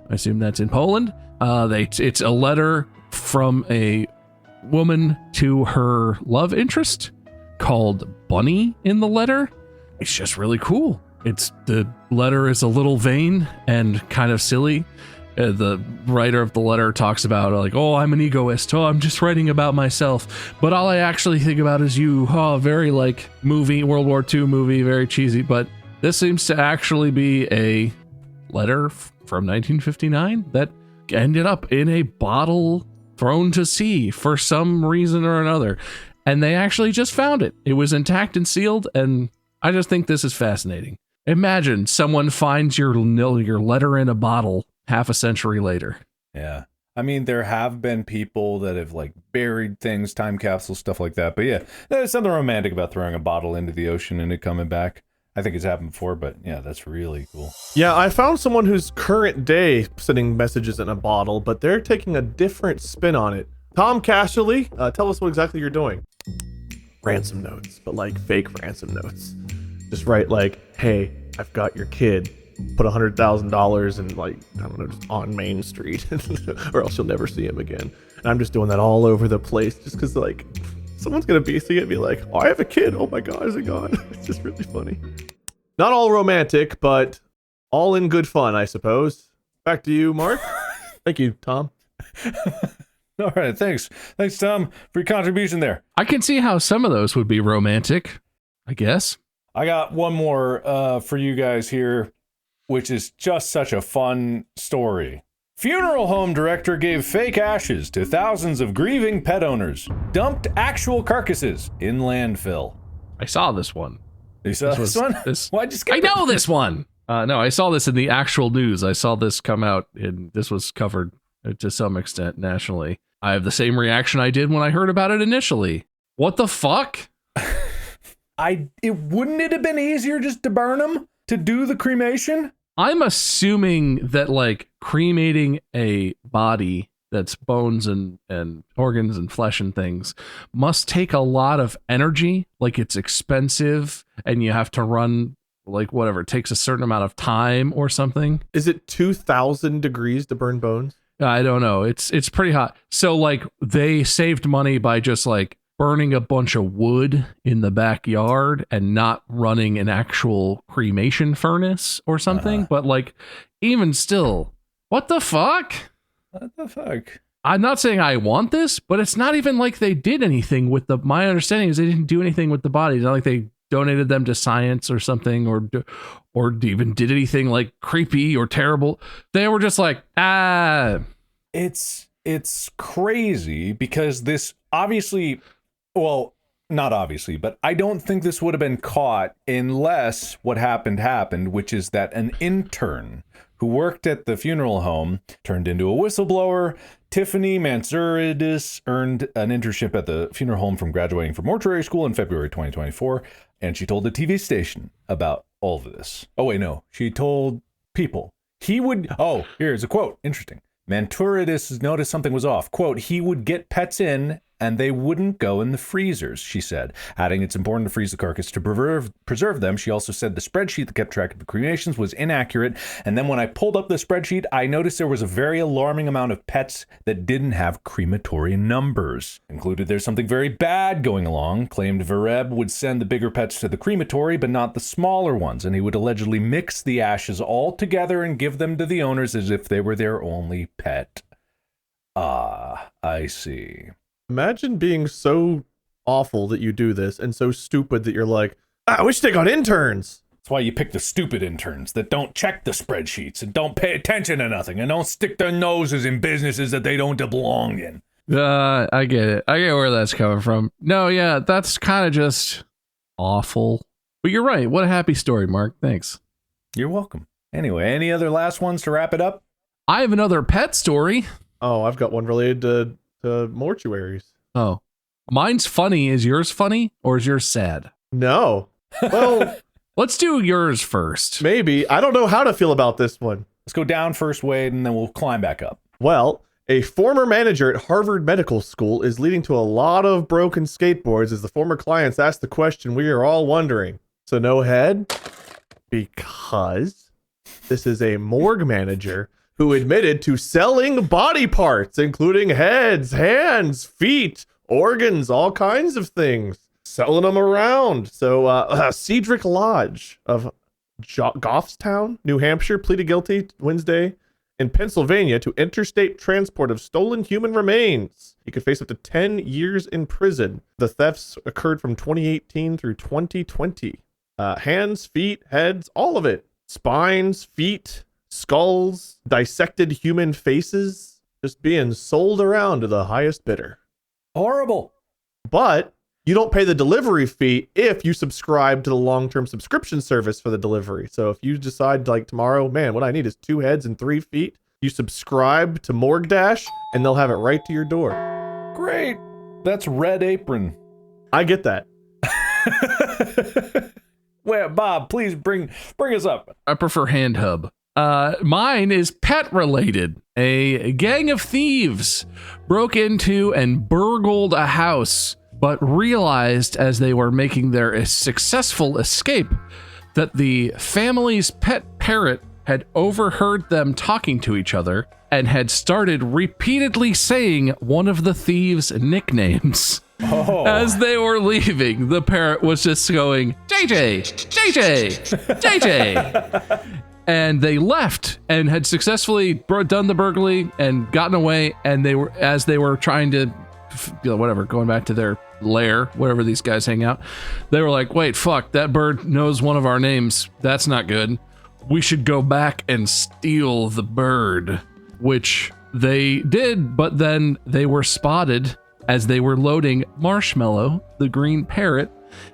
I assume that's in Poland. It's a letter from a woman to her love interest called Bunny in the letter. It's just really cool. The letter is a little vain and kind of silly. The writer of the letter talks about like, oh, I'm an egoist. Oh, I'm just writing about myself. But all I actually think about is you. Oh, very like movie, World War II movie, very cheesy. But this seems to actually be a letter from 1959 that ended up in a bottle thrown to sea for some reason or another. And they actually just found it. It was intact and sealed. And I just think this is fascinating. Imagine someone finds your letter in a bottle half a century later. Yeah. I mean, there have been people that have like buried things, time capsules, stuff like that. But yeah, there's something romantic about throwing a bottle into the ocean and it coming back. I think it's happened before, but yeah, that's really cool. Yeah, I found someone who's current day sending messages in a bottle, but they're taking a different spin on it. Tom Cashley, tell us what exactly you're doing. Ransom notes, but like fake ransom notes. Just write like, hey, I've got your kid. Put $100,000 in like, I don't know, just on Main Street or else you'll never see him again. And I'm just doing that all over the place just because like someone's going to be seeing it and be like, oh, I have a kid. Oh my God, is it gone? It's just really funny. Not all romantic, but all in good fun, I suppose. Back to you, Mark. Thank you, Tom. All right, thanks. Thanks, Tom, for your contribution there. I can see how some of those would be romantic, I guess. I got one more for you guys here, which is just such a fun story. Funeral home director gave fake ashes to thousands of grieving pet owners. Dumped actual carcasses in landfill. I saw this one. You saw this one? Why'd you skip I know this one. No, I saw this in the actual news. I saw this come out, and this was covered to some extent nationally. I have the same reaction I did when I heard about it initially. What the fuck? Wouldn't it have been easier just to burn them? To do the cremation? I'm assuming that like cremating a body that's bones and organs and flesh and things must take a lot of energy. Like it's expensive and you have to run like whatever. It takes a certain amount of time or something. Is it 2,000 degrees to burn bones? I don't know. It's pretty hot. So like they saved money by just like burning a bunch of wood in the backyard and not running an actual cremation furnace or something. But like, even still, what the fuck? What the fuck? I'm not saying I want this, but it's not even like they did anything with my understanding is they didn't do anything with the bodies. Not like they donated them to science or something, or even did anything like creepy or terrible. They were just like, It's crazy because this obviously, well, not obviously, but I don't think this would have been caught unless what happened, which is that an intern who worked at the funeral home turned into a whistleblower. Tiffany Mansuridis earned an internship at the funeral home from graduating from mortuary school in February 2024, and she told the TV station about all of this. Oh, wait, no. She told people. Here's a quote. Interesting. Mansuridis noticed something was off. Quote, he would get pets in and they wouldn't go in the freezers, she said, adding it's important to freeze the carcass to preserve them. She also said the spreadsheet that kept track of the cremations was inaccurate. And then when I pulled up the spreadsheet, I noticed there was a very alarming amount of pets that didn't have crematory numbers. Included there's something very bad going along. Claimed Vereb would send the bigger pets to the crematory, but not the smaller ones. And he would allegedly mix the ashes all together and give them to the owners as if they were their only pet. Ah, I see. Imagine being so awful that you do this and so stupid that you're like, we should take on interns. That's why you pick the stupid interns that don't check the spreadsheets and don't pay attention to nothing and don't stick their noses in businesses that they don't belong in. I get it. I get where that's coming from. No, yeah, that's kind of just awful. But you're right. What a happy story, Mark. Thanks. You're welcome. Anyway, any other last ones to wrap it up? I have another pet story. Oh, I've got one related to mortuaries. Oh, mine's funny. Is yours funny or is yours sad? No. Well, let's do yours first. Maybe. I don't know how to feel about this one. Let's go down first, Wade, and then we'll climb back up. Well, a former manager at Harvard Medical School is leading to a lot of broken skateboards as the former clients ask the question we are all wondering. So no head? Because this is a morgue manager who admitted to selling body parts, including heads, hands, feet, organs, all kinds of things, selling them around. So Cedric Lodge of Goffstown, New Hampshire, pleaded guilty Wednesday in Pennsylvania to interstate transport of stolen human remains. He could face up to 10 years in prison. The thefts occurred from 2018 through 2020. Hands, feet, heads, all of it. Spines, feet, skulls, dissected human faces, just being sold around to the highest bidder. Horrible. But you don't pay the delivery fee if you subscribe to the long-term subscription service for the delivery. So if you decide like tomorrow, man, what I need is 2 heads and 3 feet, you subscribe to Morgue Dash and they'll have it right to your door. Great. That's Red Apron. I get that. Wait, Bob, please bring us up. I prefer Hand Hub. Mine is pet related. A gang of thieves broke into and burgled a house, but realized as they were making their successful escape that the family's pet parrot had overheard them talking to each other and had started repeatedly saying one of the thieves' nicknames. Oh. As they were leaving, the parrot was just going, JJ, JJ, JJ. And they left and had successfully done the burglary and gotten away. And they were trying to, going back to their lair, wherever these guys hang out. They were like, wait, fuck, that bird knows one of our names. That's not good. We should go back and steal the bird, which they did. But then they were spotted as they were loading Marshmallow, the green parrot,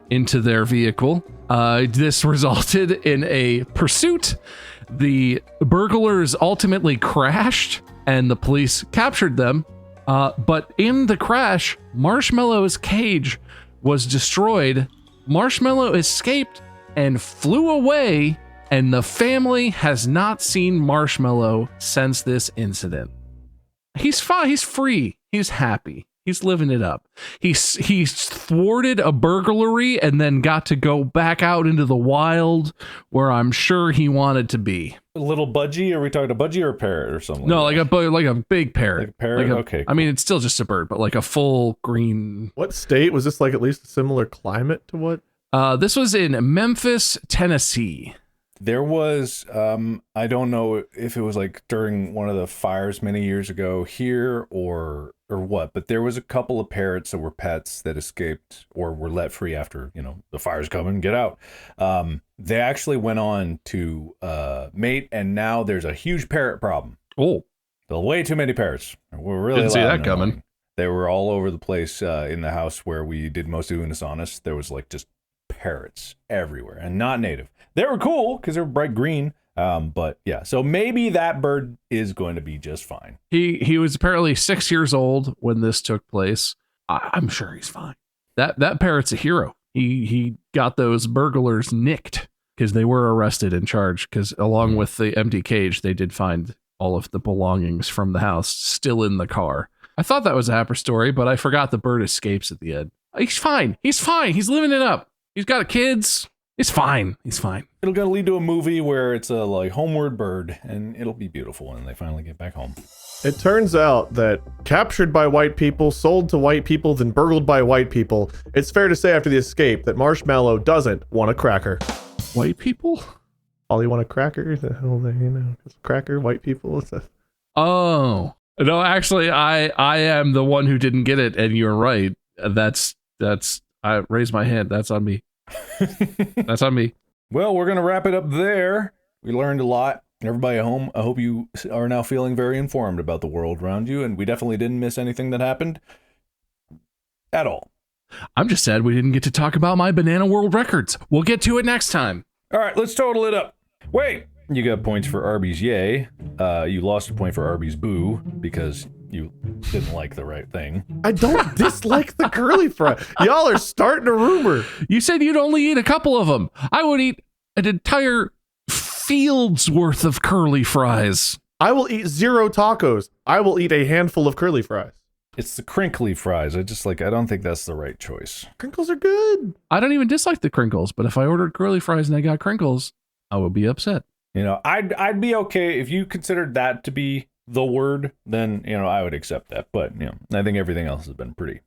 into their vehicle. This resulted in a pursuit. The burglars ultimately crashed and the police captured them. But in the crash, Marshmallow's cage was destroyed. Marshmallow escaped and flew away, and the family has not seen Marshmallow since this incident. He's fine. He's free. He's happy. He's living it up. He thwarted a burglary and then got to go back out into the wild where I'm sure he wanted to be. A little budgie? Are we talking a budgie or a parrot or something? No, like a big parrot. Like a parrot? Okay. Cool. I mean, it's still just a bird, but like a full green. What state was this? Like at least a similar climate to what? This was in Memphis, Tennessee. There was, I don't know if it was like during one of the fires many years ago here or what, but there was a couple of parrots that were pets that escaped or were let free after, the fire's coming, get out. They actually went on to mate, and now there's a huge parrot problem. Oh. There are way too many parrots. We're really didn't see that coming. They were all over the place in the house where we did most of Unisonus. There was like just parrots everywhere and not native. They were cool because they were bright green. But yeah, so maybe that bird is going to be just fine. He was apparently 6 years old when this took place. I'm sure he's fine. That parrot's a hero. He got those burglars nicked because they were arrested and charged because along with the empty cage, they did find all of the belongings from the house still in the car. I thought that was a happy story, but I forgot the bird escapes at the end. He's fine. He's fine. He's living it up. He's got kids. It's fine. He's fine. It'll gonna lead to a movie where it's a like homeward bird, and it'll be beautiful when they finally get back home. It turns out that captured by white people, sold to white people, then burgled by white people, it's fair to say after the escape that Marshmallow doesn't want a cracker. White people? All you want a cracker? The hell, it's a cracker, white people. Oh. No, actually, I am the one who didn't get it, and you're right. That's I raise my hand. That's on me. That's on me. Well, we're gonna wrap it up there. We learned a lot. Everybody at home, I hope you are now feeling very informed about the world around you, and we definitely didn't miss anything that happened at all. I'm just sad we didn't get to talk about my Banana World records. We'll get to it next time. All right, let's total it up. Wait, you got points for Arby's yay. You lost a point for Arby's boo because you didn't like the right thing. I don't dislike the curly fry. Y'all are starting a rumor. You said you'd only eat a couple of them. I would eat an entire field's worth of curly fries. I will eat 0 tacos. I will eat a handful of curly fries. It's the crinkly fries. I don't think that's the right choice. Crinkles are good. I don't even dislike the crinkles, but if I ordered curly fries and I got crinkles, I would be upset. You know, I'd be okay if you considered that to be the word, then, you know, I would accept that. But, you know, I think everything else has been pretty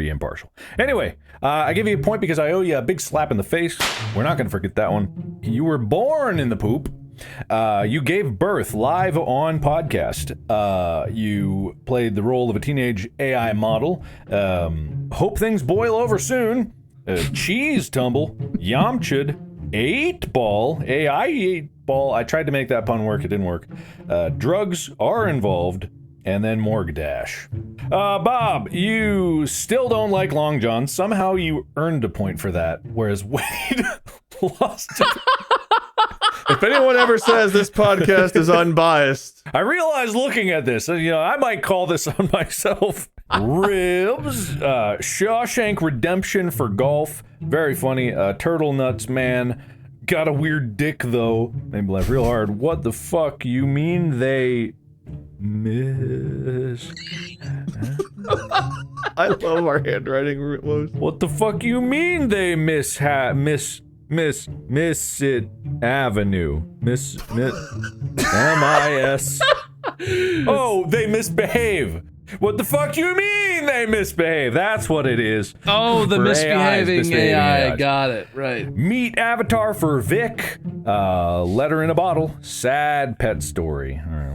impartial. Anyway, I give you a point because I owe you a big slap in the face. We're not going to forget that one. You were born in the poop. You gave birth live on podcast. You played the role of a teenage AI model. Hope things boil over soon. Cheese tumble. Yamcha'd. 8-ball. AI 8-ball. I tried to make that pun work. It didn't work. Drugs are involved. And then Morgue Dash. Bob, you still don't like Long John. Somehow you earned a point for that, whereas Wade lost it. If anyone ever says this podcast is unbiased, I realized looking at this, you know, I might call this on myself. Ribs, Shawshank Redemption for golf. Very funny. Turtle Nuts Man. Got a weird dick, though. Made me laugh real hard. What the fuck you mean they... miss? I love our handwriting, Lowe's. What the fuck you mean they miss it Avenue? Miss M-I-S. Oh, they misbehave. What the fuck you mean they misbehave? That's what it is. Oh, the For misbehaving AI. AIs. Got it. Right. Meet Avatar for Vic. Letter in a bottle. Sad pet story. All right.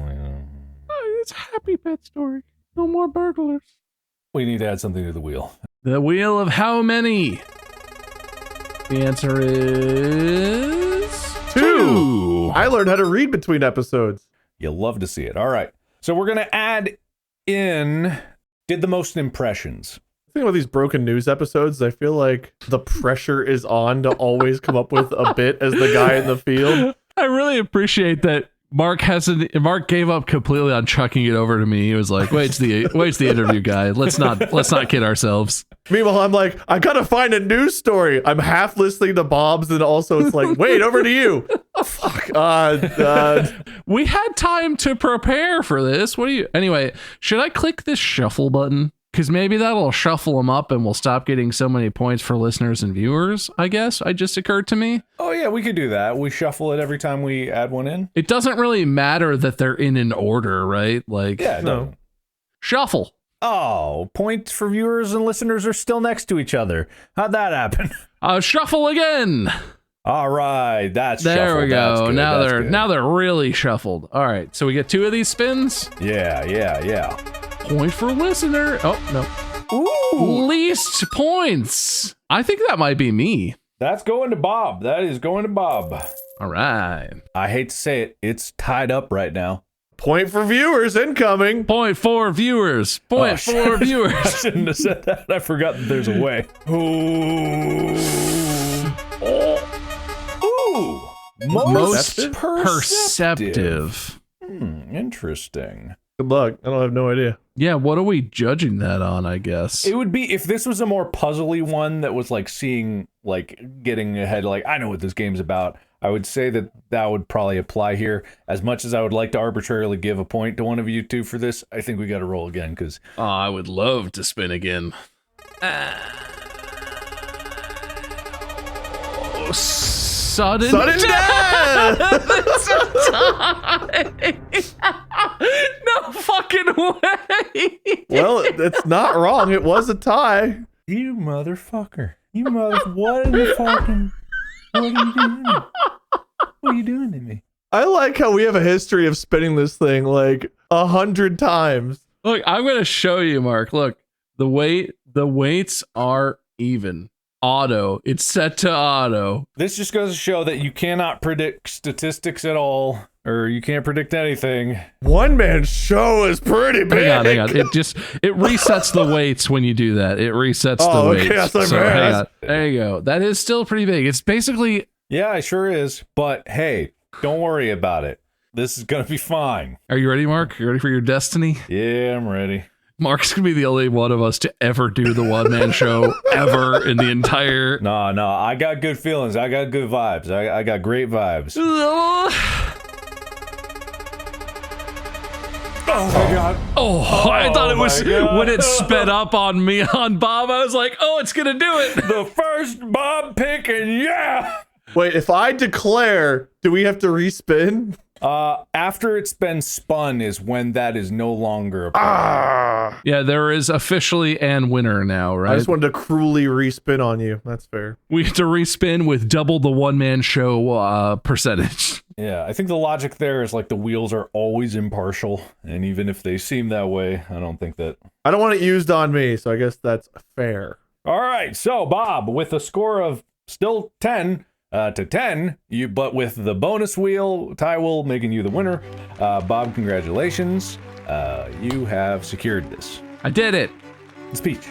It's a happy pet story. No more burglars. We need to add something to the wheel. The wheel of how many? The answer is 2. I learned how to read between episodes. You'll love to see it. All right. So we're going to add in, did the most impressions. Think about these broken news episodes. I feel like the pressure is on to always come up with a bit as the guy in the field. I really appreciate that Mark gave up completely on chucking it over to me. He was like, "Wait's the interview guy. Let's not kid ourselves." Meanwhile, I'm like, I gotta find a news story. I'm half listening to Bob's, and also it's like, wait, over to you. Fuck. We had time to prepare for this. Anyway, should I click this shuffle button? Because maybe that'll shuffle them up and we'll stop getting so many points for listeners and viewers, I guess. It just occurred to me. Oh, yeah, we could do that. We shuffle it every time we add one in. It doesn't really matter that they're in an order, right? Like, yeah, no. Shuffle. Oh, points for viewers and listeners are still next to each other. How'd that happen? Shuffle again. All right, that's there shuffled. We go. That's now they're really shuffled. All right, so we get 2 of these spins. Yeah. Point for listener. Oh no. Ooh. Least points. I think that might be me. That's going to Bob. That is going to Bob. All right. I hate to say it, it's tied up right now. Point for viewers incoming. Point for viewers. Point for I viewers. shouldn't have said that. I forgot that there's a way. Ooh. Most perceptive. Interesting. Good luck. I don't have no idea. Yeah, what are we judging that on, I guess? It would be if this was a more puzzly one that was like seeing, like getting ahead, like I know what this game's about. I would say that would probably apply here. As much as I would like to arbitrarily give a point to one of you two for this, I think we got to roll again because Oh, I would love to spin again. Sudden death! No fucking way! Well, it's not wrong. It was a tie. you motherfucker, what in the fucking, what are you doing? What are you doing to me? I like how we have a history of spinning this thing like 100 times. Look, I'm gonna show you, Mark. Look, the weights are even. Auto. It's set to auto. This just goes to show that you cannot predict statistics at all, or you can't predict anything. One man show is pretty big. Hang on. It resets the weights when you do that. It resets the weights. Okay, So hang on. There you go. That is still pretty big. It's basically Yeah, it sure is. But hey, don't worry about it. This is gonna be fine. Are you ready, Mark? You ready for your destiny? Yeah, I'm ready. Mark's gonna be the only one of us to ever do the one-man show ever in the entire. No, I got good feelings. I got good vibes. I got great vibes. Oh my god. Oh, I thought it was my God. when it sped up on me on Bob. I was like, oh, it's gonna do it. The first Bob pick, and yeah. Wait, if I declare, do we have to respin? After it's been spun is when that is no longer a Yeah, there is officially an winner now, right? I just wanted to cruelly respin on you. That's fair. We have to respin with double the one-man show percentage. Yeah, I think the logic there is like the wheels are always impartial, and even if they seem that way, I don't think that. I don't want it used on me, so I guess that's fair. All right, so Bob, with a score of still 10 to 10, but with the bonus wheel, Ty will making you the winner. Bob, congratulations. You have secured this. I did it. Speech.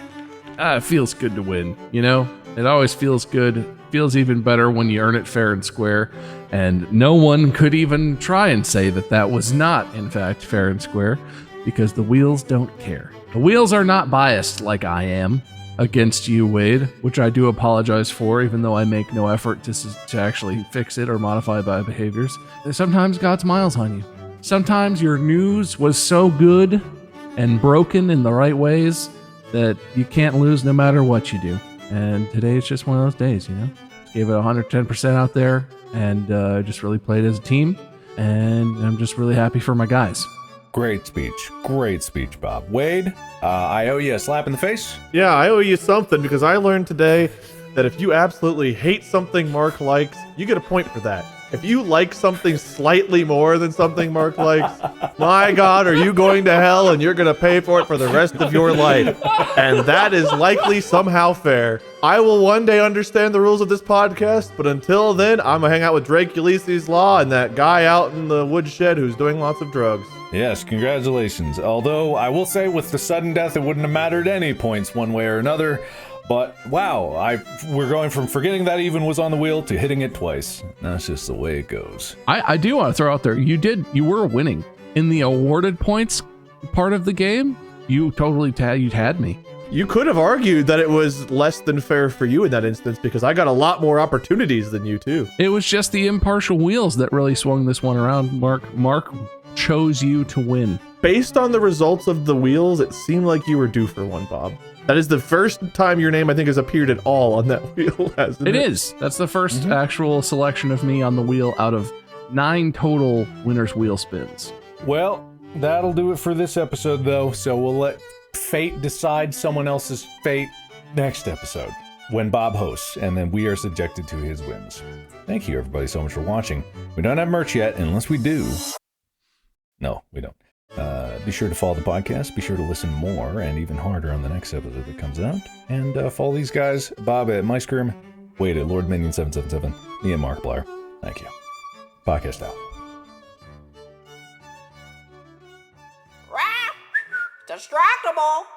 It feels good to win, you know? It always feels good. Feels even better when you earn it fair and square. And no one could even try and say that that was not, in fact, fair and square, because the wheels don't care. The wheels are not biased like I am against you, Wade, which I do apologize for, even though I make no effort to actually fix it or modify my behaviors. Sometimes God smiles on you. Sometimes your news was so good and broken in the right ways that you can't lose no matter what you do. And today it's just one of those days, you know? Gave it 110% out there and just really played as a team. And I'm just really happy for my guys. Great speech, Bob. Wade, I owe you a slap in the face. Yeah, I owe you something because I learned today that if you absolutely hate something Mark likes, you get a point for that. If you like something slightly more than something Mark likes, my God, are you going to hell and you're going to pay for it for the rest of your life? And that is likely somehow fair. I will one day understand the rules of this podcast, but until then, I'm going to hang out with Drake Ulysses Law and that guy out in the woodshed who's doing lots of drugs. Yes, congratulations. Although, I will say with the sudden death, it wouldn't have mattered any points one way or another. But, wow, we're going from forgetting that even was on the wheel to hitting it twice. That's just the way it goes. I do want to throw out there, you were winning. In the awarded points part of the game, you totally you had me. You could have argued that it was less than fair for you in that instance because I got a lot more opportunities than you too. It was just the impartial wheels that really swung this one around. Mark chose you to win. Based on the results of the wheels, it seemed like you were due for one, Bob. That is the first time your name, I think, has appeared at all on that wheel, hasn't it? It is. That's the first actual selection of me on the wheel out of 9 total winner's wheel spins. Well, that'll do it for this episode, though, so we'll let fate decide someone else's fate next episode when Bob hosts, and then we are subjected to his whims. Thank you, everybody, so much for watching. We don't have merch yet, unless we do. No, we don't. Be sure to follow the podcast. Be sure to listen more and even harder on the next episode that comes out. And follow these guys, Bob at MyScrim, Wade at Lord Minion 777, me at Markiplier. Thank you. Podcast out. Distractible.